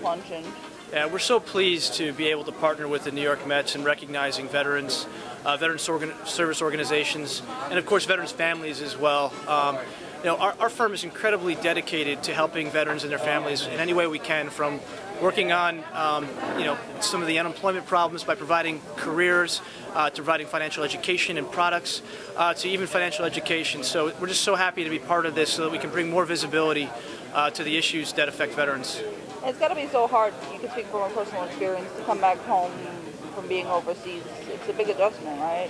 Luncheon. Yeah, we're so pleased to be able to partner with the New York Mets in recognizing veterans, service organizations, and of course veterans' families as well. Our firm is incredibly dedicated to helping veterans and their families in any way we can, from working on some of the unemployment problems by providing careers, to providing financial education and products, to even financial education. So we're just so happy to be part of this so that we can bring more visibility to the issues that affect veterans. It's got to be so hard, you can speak from a personal experience, to come back home from being overseas. It's a big adjustment, right?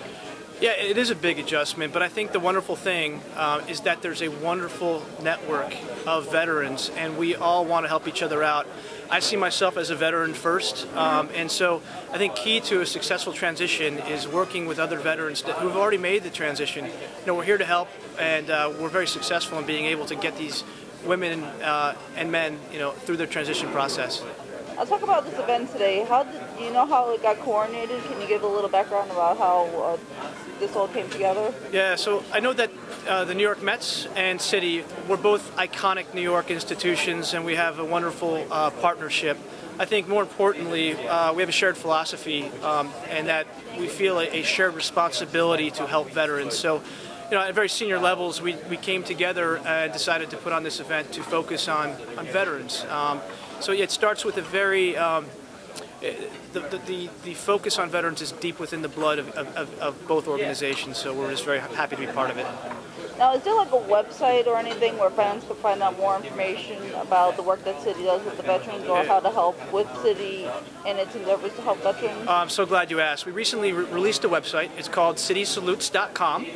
Yeah, it is a big adjustment, but I think the wonderful thing is that there's a wonderful network of veterans, and we all want to help each other out. I see myself as a veteran first, and so I think key to a successful transition is working with other veterans who've already made the transition. We're here to help, and we're very successful in being able to get these women and men, through their transition process. I'll talk about this event today. Do you know how it got coordinated? Can you give a little background about how this all came together? Yeah, so I know that the New York Mets and Citi, we're both iconic New York institutions, and we have a wonderful partnership. I think more importantly, we have a shared philosophy, and that we feel a shared responsibility to help veterans. So, at very senior levels, we came together and decided to put on this event to focus on veterans. So yeah, it starts with a very, the focus on veterans is deep within the blood of both organizations, so we're just very happy to be part of it. Now, is there like a website or anything where fans can find out more information about the work that Citi does with the veterans, or how to help with Citi and its endeavors to help veterans? I'm so glad you asked. We recently released a website. It's called citisalutes.com.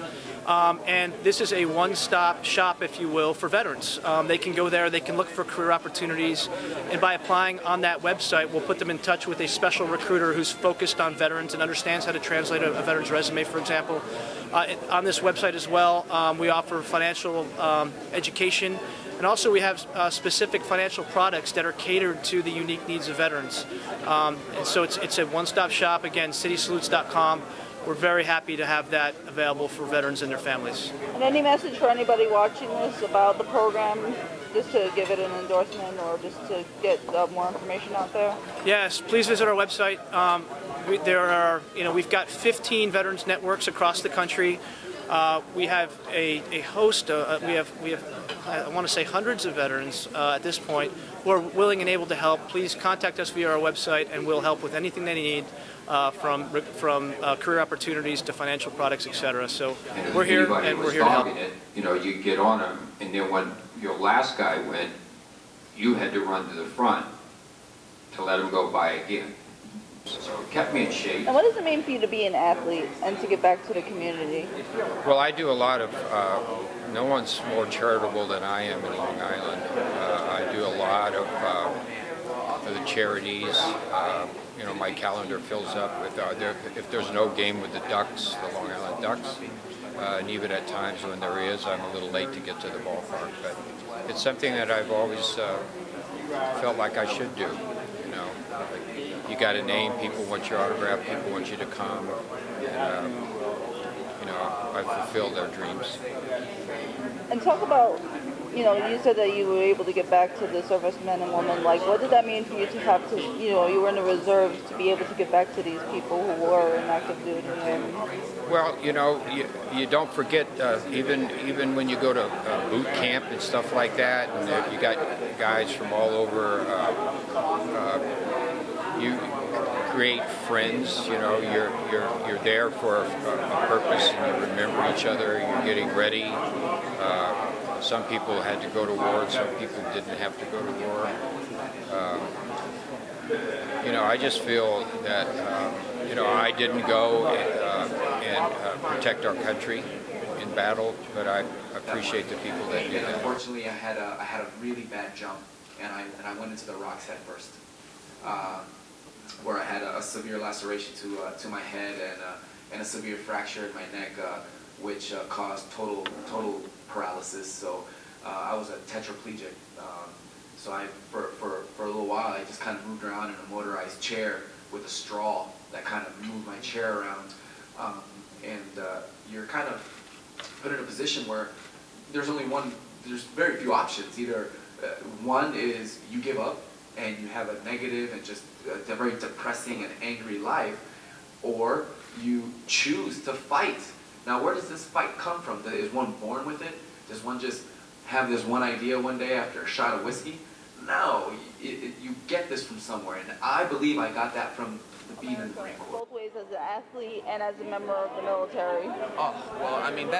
And this is a one-stop shop, if you will, for veterans. They can go there, they can look for career opportunities, and by applying on that website, we'll put them in touch with a special recruiter who's focused on veterans and understands how to translate a veteran's resume, for example. On this website as well, we offer financial education, and also we have specific financial products that are catered to the unique needs of veterans. And so it's a one-stop shop, again, citisalutes.com. We're very happy to have that available for veterans and their families. And any message for anybody watching this about the program, just to give it an endorsement or just to get more information out there? Yes, please visit our website. We've got 15 veterans networks across the country. We have a host. We have I want to say hundreds of veterans at this point who are willing and able to help. Please contact us via our website, and we'll help with anything they need, from career opportunities to financial products, etc. So we're here, and we're here to help. You get on them, and then when your last guy went, you had to run to the front to let him go by again. So it kept me in shape. And what does it mean for you to be an athlete and to give back to the community? Well, I do a lot of, no one's more charitable than I am in Long Island. I do a lot of the charities. My calendar fills up with, if there's no game with the Ducks, the Long Island Ducks, and even at times when there is, I'm a little late to get to the ballpark. But it's something that I've always felt like I should do. You got a name, people want your autograph, people want you to come, and I've fulfilled their dreams. And talk about, you said that you were able to get back to the servicemen and women. Like, what did that mean for you to have to, you were in the reserves, to be able to get back to these people who were in active duty? Well, you don't forget, even when you go to boot camp and stuff like that, and you got guys from all over. You create friends. You're there for a purpose, and you remember each other. You're getting ready. Some people had to go to war, and some people didn't have to go to war. I just feel that I didn't go and protect our country in battle, but I appreciate the people that do that. Unfortunately, I had a really bad jump, and I went into the rocks head first, where I had a severe laceration to my head and a severe fracture in my neck, which caused total paralysis. So I was a tetraplegic. So for a little while, I just kind of moved around in a motorized chair with a straw that kind of moved my chair around. You're kind of put in a position where there's very few options. Either One is you give up and you have a negative and just a very depressing and angry life, or you choose to fight. Now, where does this fight come from? Is one born with it? Does one just have this one idea one day after a shot of whiskey? No, you get this from somewhere, and I believe I got that from being in the Marine Corps. Both ways, as an athlete and as a member of the military. Oh, well, I mean,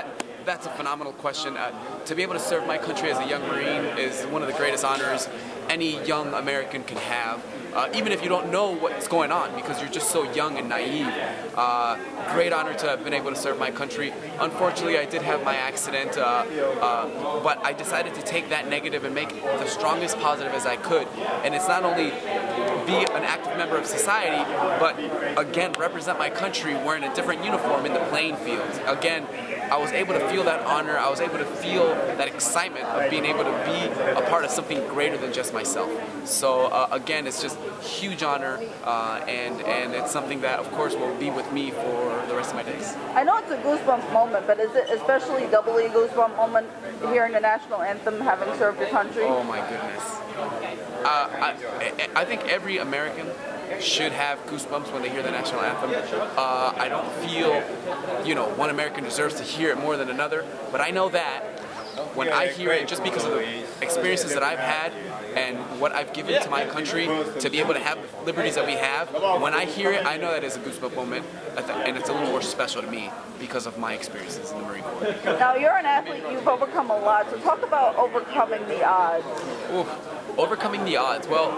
that's a phenomenal question. To be able to serve my country as a young Marine is one of the greatest honors any young American can have, even if you don't know what's going on, because you're just so young and naive. Great honor to have been able to serve my country. Unfortunately, I did have my accident, but I decided to take that negative and make the strongest positive as I could. And it's not only be an active member of society, but again, represent my country wearing a different uniform in the playing field. Again, I was able to feel that honor. I was able to feel that excitement of being able to be a part of something greater than just myself. So again, it's just huge honor, and it's something that, of course, will be with me for the rest of my days. I know it's a goosebump moment, but is it especially doubly a goosebump moment hearing the national anthem, having served your country? Oh my goodness. I think every American should have goosebumps when they hear the national anthem. I don't feel, one American deserves to hear it more than another, but I know that when I hear it, just because of the experiences that I've had and what I've given to my country to be able to have the liberties that we have, when I hear it, I know that it's a goosebump moment, and it's a little more special to me because of my experiences in the Marine Corps. Now, you're an athlete, you've overcome a lot, so talk about overcoming the odds. Ooh. Overcoming the odds. Well,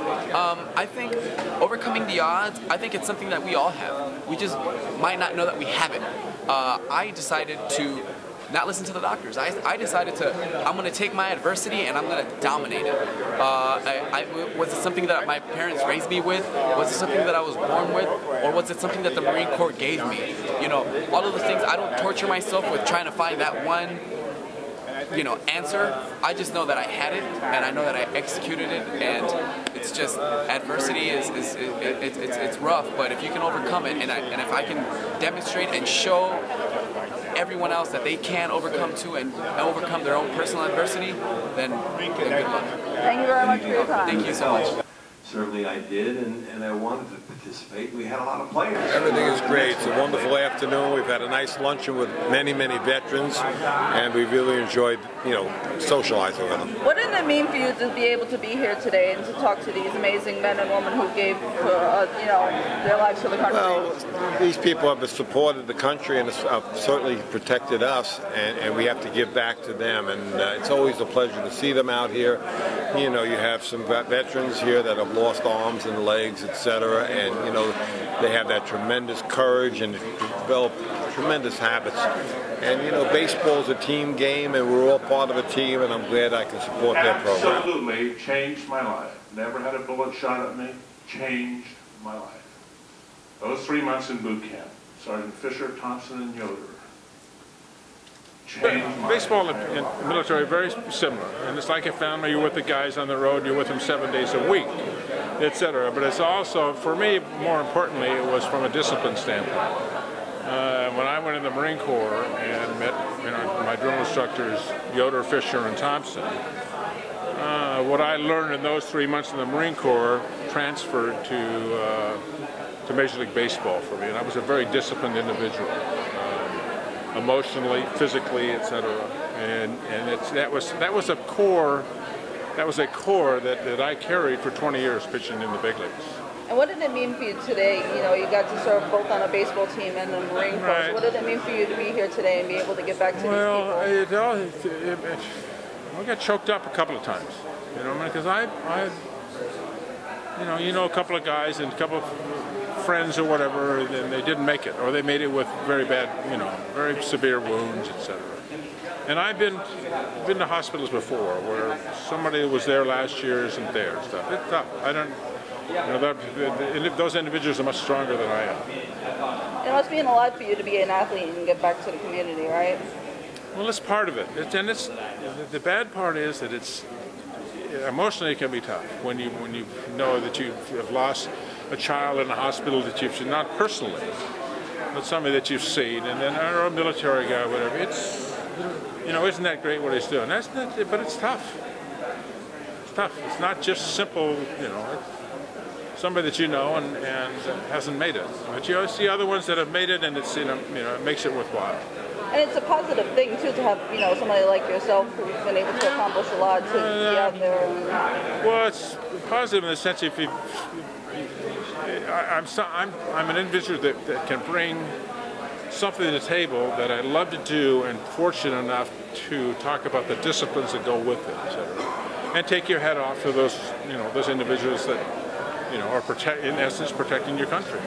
I think overcoming the odds, I think it's something that we all have. We just might not know that we have it. I decided to not listen to the doctors. I decided I'm going to take my adversity and I'm going to dominate it. Was it something that my parents raised me with? Was it something that I was born with? Or was it something that the Marine Corps gave me? All of the things, I don't torture myself with trying to find that one answer. I just know that I had it, and I know that I executed it, and it's just adversity it's rough, but if you can overcome it, and if I can demonstrate and show everyone else that they can overcome too and overcome their own personal adversity, then good luck. Thank you very much for your time. Thank you so much. Certainly I did, and I wanted to participate. We had a lot of players. Everything is great. It's a wonderful afternoon. We've had a nice luncheon with many, many veterans, and we really enjoyed, socializing with them. What did it mean for you to be able to be here today and to talk to these amazing men and women who gave, their lives to the country? Well, these people have supported the country and have certainly protected us, and we have to give back to them. And it's always a pleasure to see them out here. You have some veterans here that have lost arms and legs, etc., and they have that tremendous courage and develop tremendous habits. And baseball's a team game, and we're all part of a team, and I'm glad I can support their program. Absolutely changed my life. Never had a bullet shot at me. Changed my life. Those 3 months in boot camp, Sergeant Fisher, Thompson, and Yoder. Baseball and military are very similar, and it's like a family. You're with the guys on the road, you're with them 7 days a week, etc. But it's also, for me, more importantly, it was from a discipline standpoint. When I went in the Marine Corps and met my drill instructors, Yoder, Fisher, and Thompson, what I learned in those 3 months in the Marine Corps transferred to Major League Baseball for me, and I was a very disciplined individual. Emotionally, physically, etc., and that was a core that I carried for 20 years pitching in the big leagues. And what did it mean for you today? You got to serve both on a baseball team and the Marine Corps. Right. So what did it mean for you to be here today and be able to get back to these people? I got choked up a couple of times, because I a couple of guys and a couple of friends or whatever, and they didn't make it, or they made it with very bad, very severe wounds, etc. And I've been to hospitals before where somebody who was there last year isn't there and stuff. It's tough. I don't, those individuals are much stronger than I am. It must mean a lot for you to be an athlete and get back to the community, right? Well, it's part of it. The bad part is that emotionally it can be tough when you know that you have lost a child in a hospital that you've seen, not personally, but somebody that you've seen, and then or a military guy, or whatever. It's isn't that great what he's doing? But it's tough. It's tough. It's not just simple, you know, somebody that you know and hasn't made it. But you always see other ones that have made it, and it's, you know, it makes it worthwhile. And it's a positive thing too to have, you know, somebody like yourself who's been able to accomplish a lot to be out there. Well, it's positive in the sense if you, I'm an individual that can bring something to the table that I love to do, and fortunate enough to talk about the disciplines that go with it, etc. And take your head off to those, you know, those individuals that, you know, are in essence protecting your country.